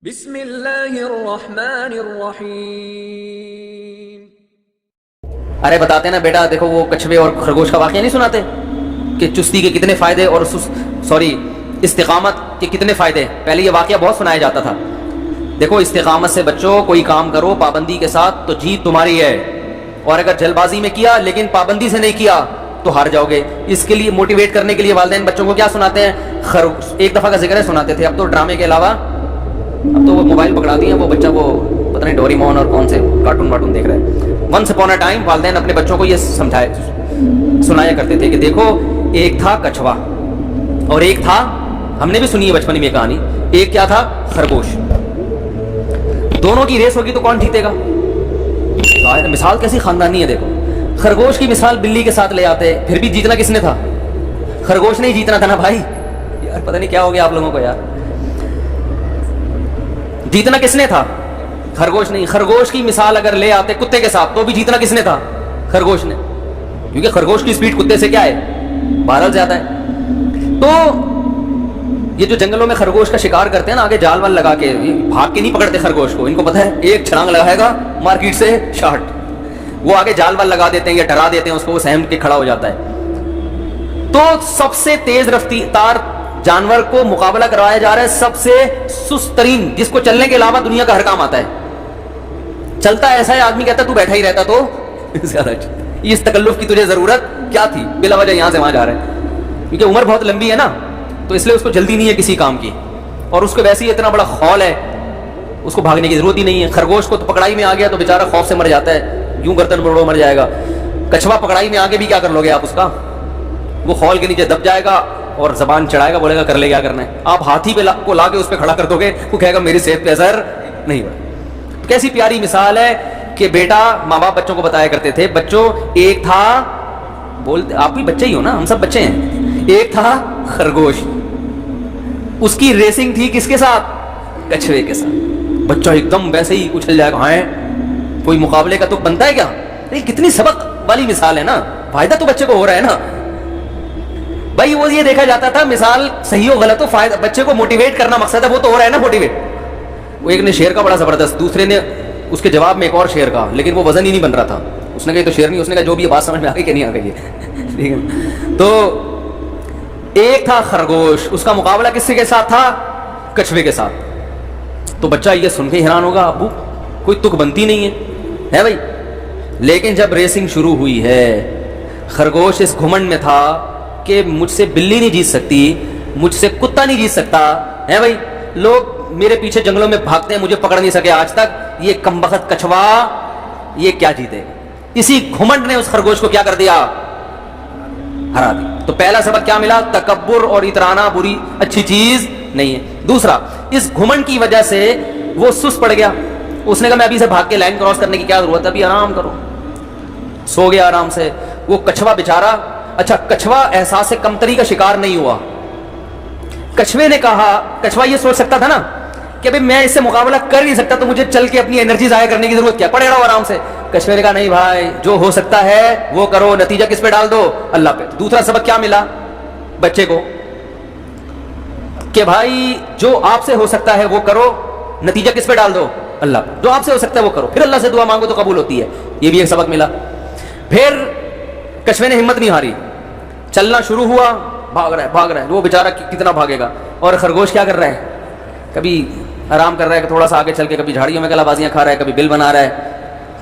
بسم اللہ الرحمن الرحیم۔ ارے بتاتے ہیں نا بیٹا، دیکھو وہ کچھوے اور خرگوش کا واقعہ نہیں سناتے کہ چستی کے کتنے فائدے اور استقامت کے کتنے فائدے۔ پہلے یہ واقعہ بہت سنایا جاتا تھا۔ دیکھو استقامت سے بچوں کوئی کام کرو پابندی کے ساتھ تو جیت تمہاری ہے، اور اگر جلد بازی میں کیا لیکن پابندی سے نہیں کیا تو ہار جاؤ گے۔ اس کے لیے موٹیویٹ کرنے کے لیے والدین بچوں کو کیا سناتے ہیں؟ ایک دفعہ کا ذکر ہے سناتے تھے، اب تو ڈرامے کے علاوہ اب تو وہ موبائل پکڑا دیے، وہ بچہ وہ پتہ نہیں ڈوریمون اور کون سے کارٹون وارٹون دیکھ رہے ہیں۔ ونس اپون اے ٹائم والدین اپنے بچوں کو یہ سنایا کرتے تھے کہ دیکھو ایک تھا کچھوا اور ایک تھا، ہم نے بھی سنی ہے بچپن میں یہ کہانی، ایک کیا تھا؟ خرگوش۔ دونوں کی ریس ہوگی تو کون جیتے گا؟ مثال کیسی خاندانی ہے، دیکھو خرگوش کی مثال بلی کے ساتھ لے آتے، پھر بھی جیتنا کس نے تھا؟ خرگوش نہیں جیتنا تھا نا بھائی۔ یار پتہ نہیں کیا ہو گیا آپ لوگوں کو، یار جیتنا کس نے تھا؟ خرگوش نہیں۔ خرگوش کی مثال اگر لے آتے کتے کے ساتھ تو بھی جیتنا کس نے تھا؟ خرگوش نے، کیونکہ خرگوش کی سپیڈ کتے سے کیا ہے؟ 12 زیادہ ہے۔ تو یہ جو جنگلوں میں خرگوش کا شکار کرتے ہیں نا، آگے جال وال لگا کے، بھاگ کے نہیں پکڑتے خرگوش کو، ان کو پتہ ہے ایک چھلانگ لگائے گا مارکیٹ سے شارٹ، وہ آگے جال وال لگا دیتے ہیں یا ڈرا دیتے ہیں اس کو، وہ سہم کے کھڑا ہو جاتا ہے۔ تو سب سے تیز رفتار جانور کو مقابلہ کروایا جا رہا ہے سب سے سست ترین، جس کو چلنے کے علاوہ دنیا کا ہر کام آتا ہے۔ چلتا ایسا ہے آدمی کہتا تو بیٹھا ہی رہتا تو زیادہ اچھا۔ اس تکلف کی تجھے ضرورت کیا تھی؟ بلا وجہ یہاں سے وہاں جا رہا ہے، کیونکہ عمر بہت لمبی ہے نا، تو اس لیے اس کو جلدی نہیں ہے کسی کام کی، اور اس کو ویسے ہی اتنا بڑا خول ہے، اس کو بھاگنے کی ضرورت ہی نہیں ہے۔ خرگوش کو تو پکڑائی میں آ گیا تو بیچارہ خوف سے مر جاتا ہے، یوں گردن بڑو مر جائے گا۔ کچھوا پکڑائی میں آگے بھی کیا کر لو گے آپ؟ اس کا وہ خول کے نیچے دب جائے گا اور زبان چڑھائے گا، بولے گا کر لے کیا کرنا ہے۔ آپ ہاتھی پہ کو لا کے اس پہ کھڑا کر دو گے، وہ کہے گا میری صحت پہ اثر نہیں ہوا۔ کیسی پیاری مثال ہے کہ بیٹا، ماں باپ بچوں کو بتایا کرتے تھے، بچوں ایک تھا، بولتے آپ بھی بچے ہی ہو نا، ہم سب بچے ہیں، ایک تھا خرگوش، اس کی ریسنگ تھی کس کے ساتھ؟ کچھوے کے ساتھ۔ بچہ ایک دم ویسے ہی اچھل جائے گا، ہاں کوئی مقابلے کا تو بنتا ہے کیا؟ نہیں، کتنی سبق والی مثال ہے نا، فائدہ تو بچے کو ہو رہا ہے نا بھائی۔ وہ یہ دیکھا جاتا تھا مثال صحیح ہو غلط ہو، فائدہ بچے کو موٹیویٹ کرنا مقصد ہے، وہ تو ہو رہا ہے نا موٹیویٹ۔ وہ ایک نے شیر کا بڑا زبردست، دوسرے نے اس کے جواب میں ایک اور شیر کا، لیکن وہ وزن ہی نہیں بن رہا تھا۔ اس نے کہا تو شیر نہیں، اس نے کہا جو بھی یہ بات سمجھ میں آ گئی کہ نہیں آ گئی ہے، ٹھیک ہے۔ تو ایک تھا خرگوش، اس کا مقابلہ کس کے ساتھ تھا؟ کچھوے کے ساتھ۔ تو بچہ یہ سن کے حیران ہوگا، ابو کوئی تک بنتی نہیں ہے بھائی۔ لیکن جب ریسنگ شروع ہوئی ہے، خرگوش اس گھمنڈ میں تھا کہ مجھ سے بلی نہیں جیت سکتی، مجھ سے کتا نہیں جیت سکتا ہے بھائی، لوگ میرے پیچھے جنگلوں میں بھاگتے ہیں، مجھے پکڑ نہیں سکے آج تک، یہ کمبخت کچھوا یہ کیا جیتے؟ اسی گھمنڈ نے اس خرگوش کو کیا کر دیا؟ ہرا دیا۔ تو پہلا سبق کیا ملا؟ تکبر اور اترانا بری اچھی چیز نہیں ہے۔ دوسرا، اس گھمنڈ کی وجہ سے وہ سست پڑ گیا، اس نے کہا میں ابھی سے بھاگ کے لائن کراس کرنے کی کیا ضرورت ہے، ابھی آرام کرو، سو گیا آرام سے۔ وہ کچھوا بیچارہ، اچھا کچھوا احساس کمتری کا شکار نہیں ہوا۔ کچھوے نے کہا، کچھوا یہ سوچ سکتا تھا نا کہ بھئی میں اس سے مقابلہ کر نہیں سکتا تو مجھے چل کے اپنی انرجی ضائع کرنے کی ضرورت کیا، پڑے رہو آرام سے۔ کچھوے نے کہا نہیں بھائی، جو ہو سکتا ہے وہ کرو، نتیجہ کس پہ ڈال دو؟ اللہ پہ۔ دوسرا سبق کیا ملا بچے کو؟ کہ بھائی جو آپ سے ہو سکتا ہے وہ کرو، نتیجہ کس پہ ڈال دو؟ اللہ پہ۔ جو آپ سے ہو سکتا ہے وہ کرو، پھر اللہ سے دعا مانگو تو قبول ہوتی ہے۔ یہ بھی ایک سبق ملا۔ پھر کچھوے نے ہمت نہیں ہاری، چلنا شروع ہوا، بھاگ رہا ہے، وہ بیچارہ کتنا بھاگے گا، اور خرگوش کیا کر رہا ہے؟ کبھی آرام کر رہا ہے، تھوڑا سا آگے چل کے کبھی جھاڑیوں میں کلا بازیاں کھا رہا ہے، کبھی بل بنا رہا ہے،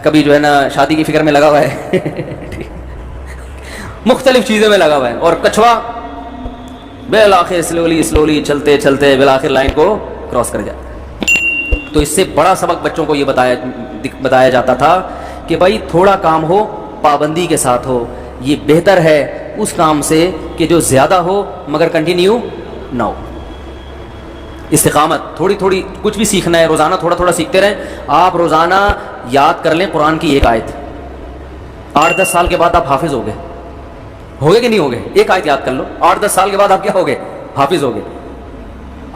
کبھی جو ہے نا شادی کی فکر میں لگا ہوا ہے مختلف چیزوں میں لگا ہوا ہے، اور کچھوا بالآخر سلولی چلتے چلتے بالآخر لائن کو کراس کر جائے۔ تو اس سے بڑا سبق بچوں کو یہ بتایا جاتا تھا کہ بھائی تھوڑا کام ہو پابندی کے ساتھ ہو، یہ بہتر ہے اس کام سے کہ جو زیادہ ہو مگر کنٹینیو نہ ہو۔ استقامت، تھوڑی تھوڑی کچھ بھی سیکھنا ہے، روزانہ تھوڑا تھوڑا سیکھتے رہیں۔ آپ روزانہ یاد کر لیں قرآن کی ایک آیت، 8-10 سال کے بعد آپ حافظ ہو گئے کہ نہیں ہو گئے؟ ایک آیت یاد کر لو، 8-10 سال کے بعد آپ کیا ہو گئے؟ حافظ ہو گئے۔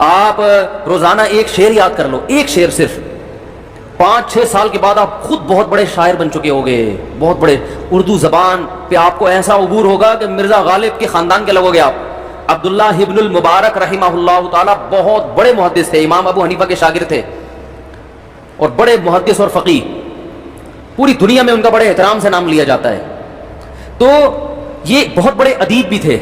آپ روزانہ ایک شعر یاد کر لو، ایک شعر صرف، 5-6 سال کے بعد آپ خود بہت بڑے شاعر بن چکے ہوگے، بہت بڑے، اردو زبان پہ آپ کو ایسا عبور ہوگا کہ مرزا غالب کے خاندان کے لگو گے آپ، عبداللہ ابن المبارک رحمہ اللہ تعالی بہت بڑے محدث تھے, امام ابو حنیفہ کے شاگرد تھے اور بڑے محدث اور فقیہ, پوری دنیا میں ان کا بڑے احترام سے نام لیا جاتا ہے. تو یہ بہت بڑے ادیب بھی تھے,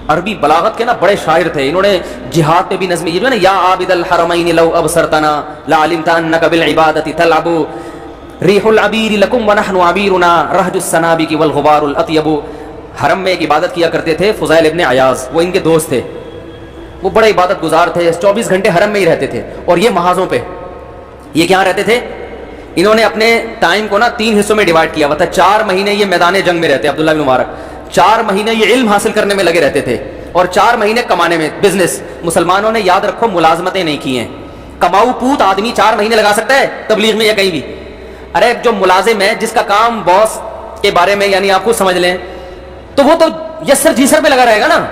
عربی بلاغت کے نا بڑے شاعر تھے. انہوں نے جہاد پہ بھی نظمیں, یہ جو ہے نا, یا عابد الحرمین لو ابصرتنا لعلمت انک بالعبادۃ تلعب ریح العبیر لکم ونحن عبیرنا رہج السنابک والغبار الاطیب. حرم میں ایک عبادت کیا کرتے تھے فضیل ابن عیاض, وہ ان کے دوست تھے, وہ بڑے عبادت گزار تھے, 24 گھنٹے حرم میں ہی رہتے تھے. اور یہ محاذوں پہ, یہ کہاں رہتے تھے, انہوں نے اپنے ٹائم کو نا 3 حصوں میں ڈیوائڈ کیا ہوا تھا. 4 مہینے یہ میدان جنگ میں رہتے, عبداللہ بن مبارک 4 مہینے یہ علم حاصل کرنے میں لگے رہتے تھے, اور 4 مہینے کمانے میں, بزنس. مسلمانوں نے یاد رکھو ملازمتیں نہیں کی ہیں. کماؤ پوت آدمی 4 مہینے لگا سکتا ہے تبلیغ میں یا کہیں بھی. ارے جو ملازم ہے, جس کا کام باس کے بارے میں یعنی آپ کو سمجھ لیں, تو وہ تو یسر جیسر پہ لگا رہے گا نا.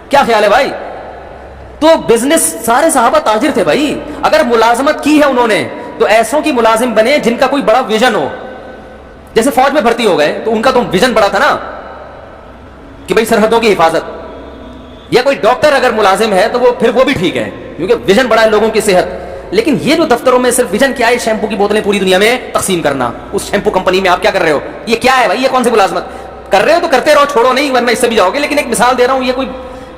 کیا خیال ہے بھائی؟ تو بزنس, سارے صحابہ تاجر تھے بھائی. اگر ملازمت کی ہے انہوں نے تو ایسوں کی ملازم بنے جن کا کوئی بڑا ویژن ہو. جیسے فوج میں بھرتی ہو گئے تو ان کا تو ویژن بڑا تھا نا کہ بھائی سرحدوں کی حفاظت. یا کوئی ڈاکٹر اگر ملازم ہے تو وہ پھر وہ بھی ٹھیک ہے کیونکہ ویژن بڑا ہے لوگوں کی صحت. لیکن یہ جو دفتروں میں صرف ویژن کیا ہے, شیمپو کی بوتلیں پوری دنیا میں تقسیم کرنا, اس شیمپو کمپنی میں آپ کیا کر رہے ہو, یہ کیا ہے بھائی, یہ کون سی ملازمت کر رہے ہو؟ تو کرتے رہو, چھوڑو نہیں, ورنہ اس سے بھی جاؤ گے. لیکن ایک مثال دے رہا ہوں, یہ کوئی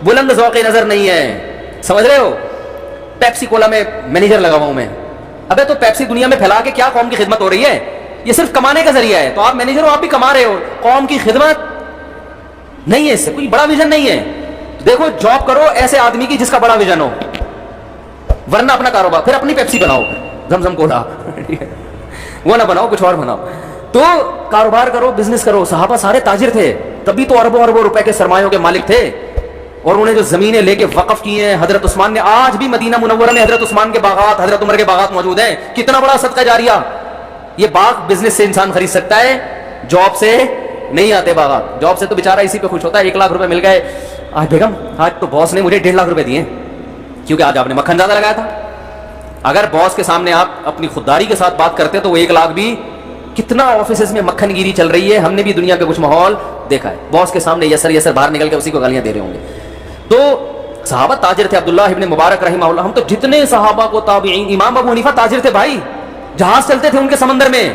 بلند ذوق نظر نہیں ہے, سمجھ رہے ہو. پیپسی کولا میں مینیجر لگا ہوا ہوں میں. ابے تو پیپسی دنیا میں پھیلا کے کیا قوم کی خدمت ہو رہی ہے؟ یہ صرف کمانے کا ذریعہ ہے. تو آپ مینیجر ہو, آپ بھی کما رہے ہو, قوم کی خدمت نہیں ہے, اس سے کوئی بڑا ویژن نہیں ہے. دیکھو جاب کرو ایسے آدمی کی جس کا بڑا ویژن ہو, ورنہ اپنا کاروبار پھر اپنی پیپسی بناؤ, زمزم کولا وہ نہ بناؤ, کچھ اور بناؤ. تو کاروبار کرو, بزنس کرو. صحابہ سارے تاجر تھے, تبھی تو اربوں اربوں روپے کے سرمایوں کے مالک تھے. اور انہوں نے جو زمینیں لے کے وقف کی ہیں, حضرت عثمان نے, آج بھی مدینہ منورہ میں حضرت عثمان کے باغات, حضرت عمر کے باغات موجود ہیں. کتنا بڑا صدقہ جاریہ. یہ باغ بزنس سے انسان خرید سکتا ہے, جاب سے نہیں آتے باغات. جاب سے تو بیچارہ اسی پہ خوش ہوتا ہے. 1 لاکھ روپے مل گئے, آج بیگم آج تو باس نے مجھے 1.5 لاکھ روپے دیے کیونکہ آج آپ نے مکھن زیادہ لگایا تھا. اگر باس کے سامنے آپ اپنی خودداری کے ساتھ بات کرتے تو وہ 1 لاکھ بھی, کتنا آفیسز میں مکھن گیری چل رہی ہے, ہم نے بھی دنیا کے کچھ ماحول دیکھا ہے. باس کے سامنے یسر یسر باہر نکل کے اسی کو گالیاں دے رہے ہوں گے. تو صحابہ تاجر تھے. عبداللہ ابن مبارک رحمہ اللہ, ہم تو جتنے صحابہ کو تابعین, امام ابو حنیفہ تاجر تھے بھائی, جہاز چلتے تھے ان کے سمندر میں,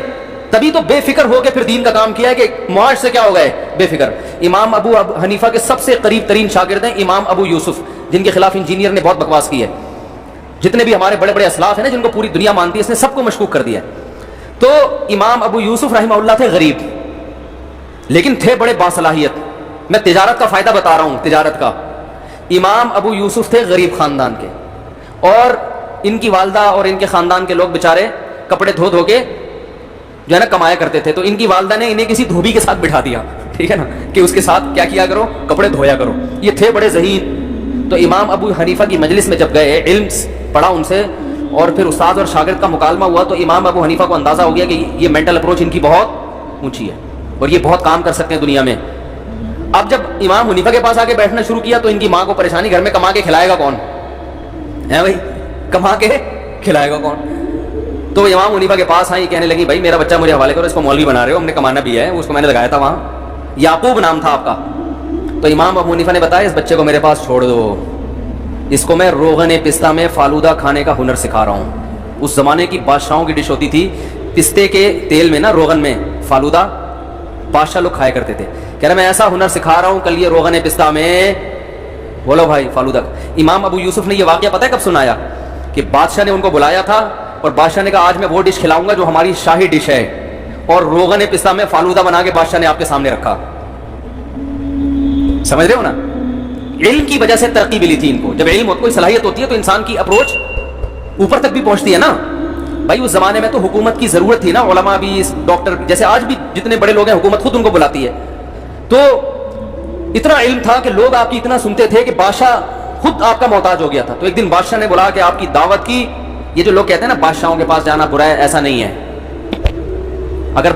تبھی تو بے فکر ہو کے پھر دین کا کام کیا ہے کہ معاش سے کیا ہو گئے, بے فکر. امام ابو حنیفہ کے سب سے قریب ترین شاگرد ہیں امام ابو یوسف, جن کے خلاف انجینئر نے بہت بکواس کی ہے. جتنے بھی ہمارے بڑے بڑے اسلاف ہیں نا, جن کو پوری دنیا مانتی ہے, اس نے سب کو مشکوک کر دیا. تو امام ابو یوسف رحمہ اللہ تھے غریب, لیکن تھے بڑے باصلاحیت. میں تجارت کا فائدہ بتا رہا ہوں, تجارت کا. امام ابو یوسف تھے غریب خاندان کے, اور ان کی والدہ اور ان کے خاندان کے لوگ بیچارے کپڑے دھو دھو کے جو ہے نا کمایا کرتے تھے. تو ان کی والدہ نے انہیں کسی دھوبی کے ساتھ بٹھا دیا, ٹھیک ہے نا, کہ اس کے ساتھ کیا کیا کرو, کپڑے دھویا کرو. یہ تھے بڑے ذہین. تو امام ابو حنیفہ کی مجلس میں جب گئے, علم پڑھا ان سے, اور پھر استاد اور شاگرد کا مکالمہ ہوا, تو امام ابو حنیفہ کو اندازہ ہو گیا کہ یہ مینٹل اپروچ ان کی بہت اونچی ہے اور یہ بہت کام کر سکتے ہیں دنیا میں. اب جب امام حنیفہ کے پاس آ کے بیٹھنا شروع کیا تو ان کی ماں کو پریشانی, گھر میں کما کے کھلائے گا کون ہے بھائی, کما کے کھلائے گا کون. تو امام حنیفہ کے پاس آئی, کہنے لگی بھائی میرا بچہ مجھے حوالے کرو, اس کو مولوی بنا رہے ہو, ہم نے کمانا بھی ہے, اس کو میں نے لگایا تھا وہاں, یعقوب نام تھا آپ کا. تو امام ابو حنیفہ نے بتایا اس بچے کو میرے پاس چھوڑ دو, اس کو میں روغن پستہ میں فالودہ کھانے کا ہنر سکھا رہا ہوں. اس زمانے کی بادشاہوں کی ڈش ہوتی تھی, پستے کے تیل میں نا, روغن میں فالودہ بادشاہ لوگ کھایا کرتے تھے. کہہ رہا میں ایسا ہنر سکھا رہا ہوں, کل یہ روغن پستہ میں بولو بھائی فالودہ. امام ابو یوسف نے یہ واقعہ پتہ ہے کب سنایا, کہ بادشاہ نے ان کو بلایا تھا اور بادشاہ نے کہا آج میں وہ ڈش کھلاؤں گا جو ہماری شاہی ڈش ہے, اور روغن پستہ میں فالودہ بنا کے بادشاہ نے آپ کے سامنے رکھا. سمجھ رہے ہو نا, علم کی وجہ سے ترقی ملی تھی ان کو. جب علم کوئی صلاحیت ہوتی ہے تو انسان کی اپروچ اوپر تک بھی پہنچتی ہے نا بھائی. اس زمانے میں تو حکومت کی ضرورت تھی نا, علماء بھی, ڈاکٹر, جیسے آج بھی جتنے بڑے لوگ ہیں حکومت خود ان کو بلاتی ہے. تو اتنا علم تھا کہ لوگ آپ کی اتنا سنتے تھے کہ بادشاہ خود آپ کا محتاج ہو گیا تھا. تو ایک دن بادشاہ نے بولا کہ آپ کی دعوت کی, یہ جو لوگ کہتے ہیں نا بادشاہوں کے پاس جانا برا ہے, ایسا نہیں ہے. اگر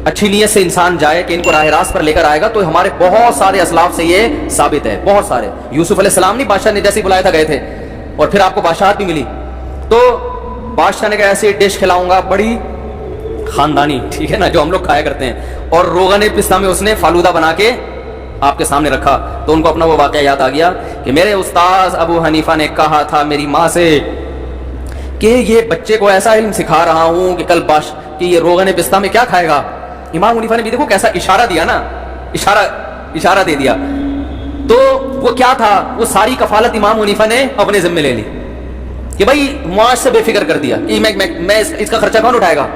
اچھی نیت سے انسان جائے کہ ان کو راہ راست پر لے کر آئے گا, تو ہمارے بہت سارے اسلاف سے یہ ثابت ہے, بہت سارے. یوسف علیہ السلام نہیں بادشاہ نے جیسے بلایا تھا گئے تھے, اور پھر آپ کو بادشاہت بھی ملی. تو بادشاہ نے کہا ایسی ڈش کھلاؤں گا بڑی خاندانی, ٹھیک ہے نا, جو ہم لوگ کھایا کرتے ہیں, اور روغن پستہ میں اس نے فالودہ بنا کے آپ کے سامنے رکھا. تو ان کو اپنا وہ واقعہ یاد آ گیا کہ میرے استاذ ابو حنیفہ نے کہا تھا میری ماں سے کہ یہ بچے کو ایسا علم سکھا رہا ہوں کہ کل باش کہ یہ روغن پستہ میں کیا کھائے گا. امام حنیفہ نے بھی دیکھو کیسا اشارہ دیا نا, اشارہ دے دیا. تو وہ کیا تھا, وہ ساری کفالت امام حنیفہ نے اپنے ذمہ لے لی کہ بھائی معاش سے بے فکر کر دیا کہ میں اس کا خرچہ کون اٹھائے گا,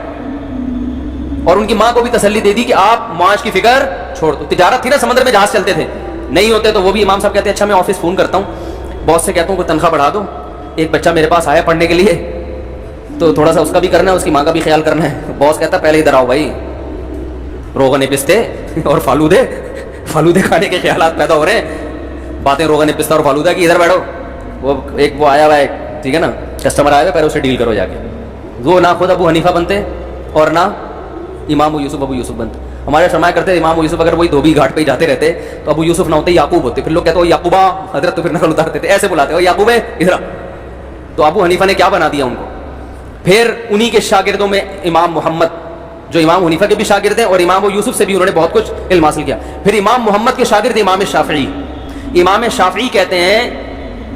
اور ان کی ماں کو بھی تسلی دے دی کہ آپ معاش کی فکر چھوڑ دو. تجارت تھی نا, سمندر میں جہاز چلتے تھے, نہیں ہوتے تو وہ بھی امام صاحب کہتے ہیں اچھا میں آفس فون کرتا ہوں, باس سے کہتا ہوں کوئی تنخواہ بڑھا دو, ایک بچہ میرے پاس آیا پڑھنے کے لیے تو تھوڑا سا اس کا بھی کرنا ہے, اس کی ماں کا بھی خیال کرنا ہے. باس کہتا پہلے ادھر آؤ بھائی, روغن پستے اور فالودے کھانے کے خیالات پیدا ہو رہے ہیں, باتیں روغن پستہ اور فالودہ کی, ادھر بیٹھو. وہ آیا ہوا ہے, ٹھیک ہے نا, کسٹمر آیا ہوا, پہلے اسے ڈیل کرو جا کے. وہ نہ خود ابو حنیفہ بنتے اور نہ امام ابو یوسف بنتے. ہمارے فرمایا کرتے امام ابو یوسف اگر وہی دھوبی گھاٹ پہ ہی جاتے رہتے تو ابو یوسف نہ ہوتے یعقوب ہوتے. پھر لوگ کہتے ہو یعقوبہ حضرت, تو پھر نقل اتارتے تھے, ایسے بلاتے ہو یعقوب ہے ادھر. تو ابو حنیفہ نے کیا بنا دیا ان کو. پھر انہی کے شاگردوں میں امام محمد, جو امام حنیفہ کے بھی شاگرد ہیں, اور امام ابو یوسف سے بھی انہوں نے بہت کچھ علم حاصل کیا. پھر امام محمد کے شاگرد امام شافعی. امام شافعی کہتے ہیں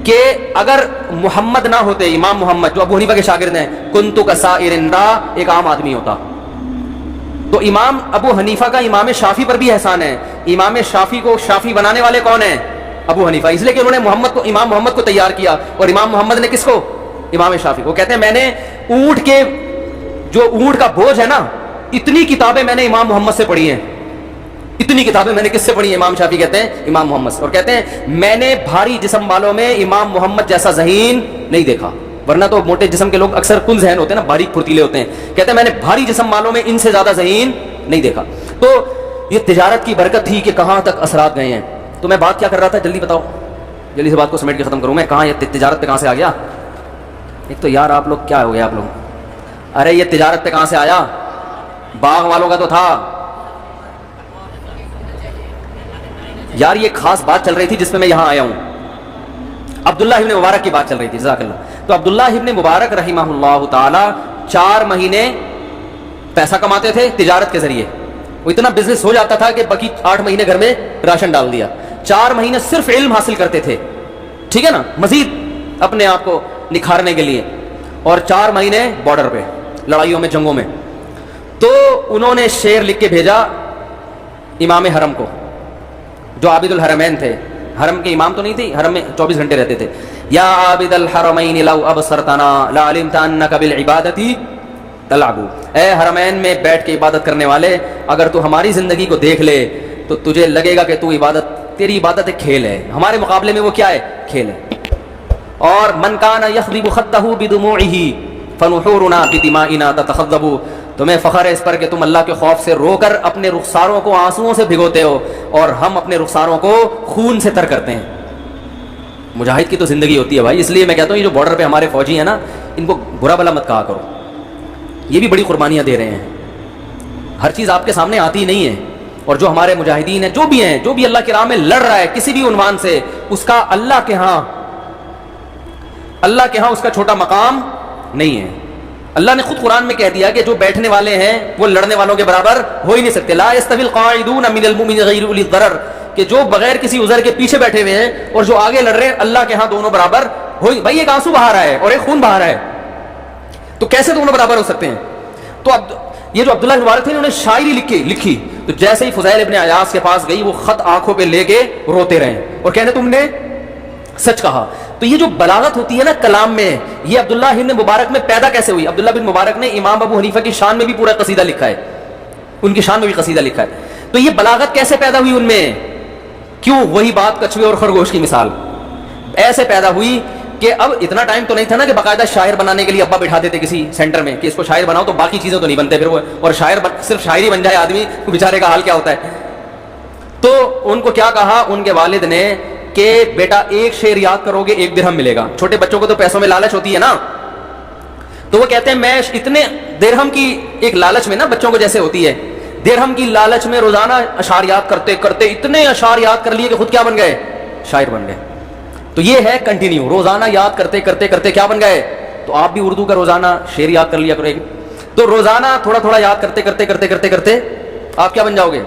کہ اگر محمد نہ ہوتے, امام محمد جو ابو حنیفہ کے شاگرد ہیں, کنتو کسائر الناس, ایک عام آدمی ہوتا. تو امام ابو حنیفہ کا امام شافعی پر بھی احسان ہے. امام شافعی کو شافعی بنانے والے کون ہیں؟ ابو حنیفہ, اس لیے کہ انہوں نے امام محمد کو تیار کیا, اور امام محمد نے کس کو؟ امام شافعی کو. کہتے ہیں میں نے اونٹ کا بوجھ ہے نا, اتنی کتابیں میں نے امام محمد سے پڑھی ہیں. اتنی کتابیں میں نے کس سے پڑھی ہیں؟ امام شافعی کہتے ہیں امام محمد سے. اور کہتے ہیں میں نے بھاری جسم والوں میں امام محمد جیسا ذہین نہیں دیکھا, ورنہ تو موٹے جسم کے لوگ اکثر کن ذہن ہوتے ہیں نا, باریک پھرتیلے ہوتے ہیں. کہتے ہیں میں نے بھاری جسم والوں میں ان سے زیادہ ذہین نہیں دیکھا. تو یہ تجارت کی برکت تھی کہ کہاں تک اثرات گئے ہیں. تو میں بات کیا کر رہا تھا, جلدی بتاؤ, جلدی سے بات کو سمیٹ کے ختم کروں میں. کہاں یہ تجارت پہ کہاں سے آ گیا؟ ایک تو یار آپ لوگ کیا ہو گئے آپ لوگ, ارے یہ تجارت پہ کہاں سے آیا؟ باغ والوں کا تو تھا یار. یہ خاص بات چل رہی تھی جس پہ میں یہاں آیا ہوں. عبداللہ ابن مبارک کی بات چل رہی تھی, جزاک اللہ. تو عبداللہ ابن مبارک رحمہ اللہ تعالی 4 مہینے پیسہ کماتے تھے تجارت کے ذریعے. وہ اتنا بزنس ہو جاتا تھا کہ باقی 8 مہینے گھر میں راشن ڈال دیا. 4 مہینے صرف علم حاصل کرتے تھے, ٹھیک ہے نا, مزید اپنے آپ کو نکھارنے کے لیے, اور 4 مہینے بارڈر پہ لڑائیوں میں, جنگوں میں. تو انہوں نے شعر لکھ کے بھیجا امام حرم کو, جو عابد الحرمین تھے. حرم کے امام تو نہیں تھے, حرم میں 24 گھنٹے رہتے تھے. یا عابد الحرمین لو ابصرتنا لعلمت انک بالعبادۃ تلعب. اے حرمین میں بیٹھ کے عبادت کرنے والے, اگر تو ہماری زندگی کو دیکھ لے تو تجھے لگے گا کہ تیری عبادت ایک کھیل ہے, ہمارے مقابلے میں وہ کیا ہے؟ کھیل ہے. اور من کان یخضب خطہ بدموعہ فنحورنا بدمائنا تتخضب. تمہیں فخر ہے اس پر کہ تم اللہ کے خوف سے رو کر اپنے رخساروں کو آنسوؤں سے بھگوتے ہو, اور ہم اپنے رخساروں کو خون سے تر کرتے ہیں. مجاہد کی تو زندگی ہوتی ہے بھائی. اس لیے میں کہتا ہوں یہ جو بارڈر پہ ہمارے فوجی ہیں نا, ان کو برا بلا مت کہا کرو, یہ بھی بڑی قربانیاں دے رہے ہیں. ہر چیز آپ کے سامنے آتی نہیں ہے, اور جو ہمارے مجاہدین ہیں, جو بھی ہیں, جو بھی اللہ کی راہ میں لڑ رہا ہے کسی بھی عنوان سے, اس کا اللہ کے ہاں اس کا چھوٹا مقام نہیں ہے. اللہ نے خود قرآن میں کہہ دیا کہ جو بیٹھنے والے ہیں وہ لڑنے والوں کے برابر ہو ہی نہیں سکتے. لا يستوي القاعدون من المؤمنين غير اولي الضرر, کہ جو بغیر کسی عذر کے پیچھے بیٹھے ہوئے ہیں اور جو آگے لڑ رہے ہیں, اللہ کے ہاں دونوں برابر ہو ہی. بھائی ایک آنسو بہا رہا ہے اور ایک خون بہا رہا ہے, تو کیسے دونوں برابر ہو سکتے ہیں؟ تو اب یہ جو عبداللہ مبارک تھے, انہوں نے شاعری لکھی. تو جیسے ہی فضیل ابن عیاض کے پاس گئی, وہ خط آنکھوں پہ لے کے روتے رہے اور کہنے تم نے سچ کہا. تو یہ جو بلاغت ہوتی ہے نا کلام میں, یہ عبداللہ بن مبارک میں پیدا کیسے ہوئی؟ عبداللہ بن مبارک نے امام ابو حنیفہ کی شان میں بھی پورا قصیدہ لکھا ہے, ان کی شان میں بھی قصیدہ لکھا ہے. تو یہ بلاغت کیسے پیدا ہوئی ان میں؟ کیوں؟ وہی بات کچھوے اور خرگوش کی مثال ایسے پیدا ہوئی کہ اب اتنا ٹائم تو نہیں تھا نا کہ باقاعدہ شاعر بنانے کے لیے ابا بٹھا دیتے کسی سینٹر میں کہ اس کو شاعر بناؤ, تو باقی چیزیں تو نہیں بنتے پھر وہ, اور صرف شاعری بن جائے آدمی, بیچارے کا حال کیا ہوتا ہے. تو ان کو کیا کہا ان کے والد نے کہ بیٹا ایک شعر یاد کرو گے 1 درہم ملے گا. چھوٹے بچوں کو تو پیسوں میں لالچ ہوتی ہے نا, تو وہ کہتے ہیں میں اتنے درہم کی ایک لالچ میں نا, بچوں کو جیسے ہوتی ہے درہم کی لالچ میں, روزانہ اشعار یاد کرتے کرتے اتنے اشعار یاد کر لیے کہ خود کیا بن گئے؟ شاعر بن گئے. تو یہ ہے کنٹینیو, روزانہ یاد کرتے کرتے کرتے کیا بن گئے؟ تو آپ بھی اردو کا روزانہ شعر یاد کر لیا کرو, تو روزانہ تھوڑا تھوڑا یاد کرتے کرتے کرتے کرتے کرتے آپ کیا بن جاؤ گے؟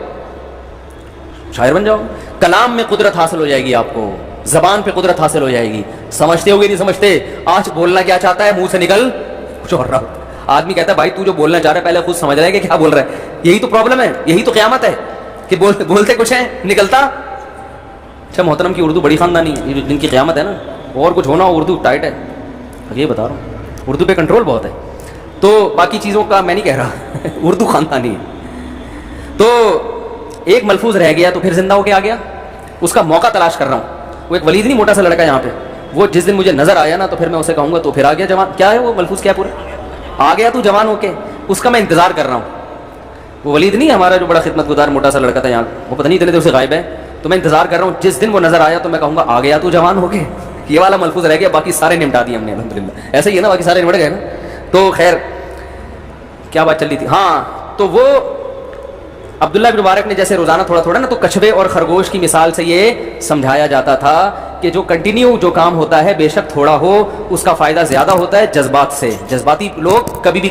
شاعر بن جاؤ. کلام میں قدرت حاصل ہو جائے گی، آپ کو زبان پہ قدرت حاصل ہو جائے گی. سمجھتے ہو گے نہیں سمجھتے؟ آج بولنا کیا چاہتا ہے، منہ سے نکل کچھ اور رہا. آدمی کہتا ہے بھائی تو جو بولنا چاہ رہا ہے پہلے خود سمجھ رہا ہے کہ کیا بول رہا ہے. یہی تو پرابلم ہے، یہی تو قیامت ہے کہ بولتے کچھ ہیں نکلتا. اچھا محترم کی اردو بڑی خاندانی ہے، یہ جن کی قیامت ہے نا، اور کچھ ہونا اردو ٹائٹ ہے. یہ بتا رہا ہوں اردو پہ کنٹرول بہت ہے. تو باقی چیزوں کا میں نہیں کہہ رہا اردو خاندانی ہے. تو ایک ملفوظ رہ گیا تو پھر زندہ ہو کے آ گیا، اس کا موقع تلاش کر رہا ہوں. وہ ایک ولید نہیں، موٹا سا لڑکا یہاں پہ، وہ جس دن مجھے نظر آیا نا تو پھر میں اسے کہوں گا تو پھر آ گیا جوان. کیا ہے وہ ملفوظ، کیا پورا آ گیا تو جوان ہو کے، اس کا میں انتظار کر رہا ہوں. وہ ولید نہیں ہمارا جو بڑا خدمت گزار موٹا سا لڑکا تھا یہاں، وہ پتہ نہیں اتنے دیر سے غائب ہے. تو میں انتظار کر رہا ہوں جس دن وہ نظر آیا تو میں کہوں گا آ گیا تو جوان ہو کے. یہ والا ملفوظ رہ گیا، باقی سارے نمٹا دیے ہم نے الحمدللہ. ایسے ہی ہے نا، باقی سارے نمٹ گئے نا. تو خیر کیا بات چل رہی تھی؟ ہاں تو وہ عبداللہ بن مبارک نے جیسے روزانہ تھوڑا تھوڑا نا، تو کچھوے اور خرگوش کی مثال سے یہ سمجھایا جاتا تھا کہ جو کنٹینیو جو کام ہوتا ہے بے شک تھوڑا ہو، اس کا فائدہ زیادہ ہوتا ہے جذبات سے. جذباتی لوگ کبھی بھی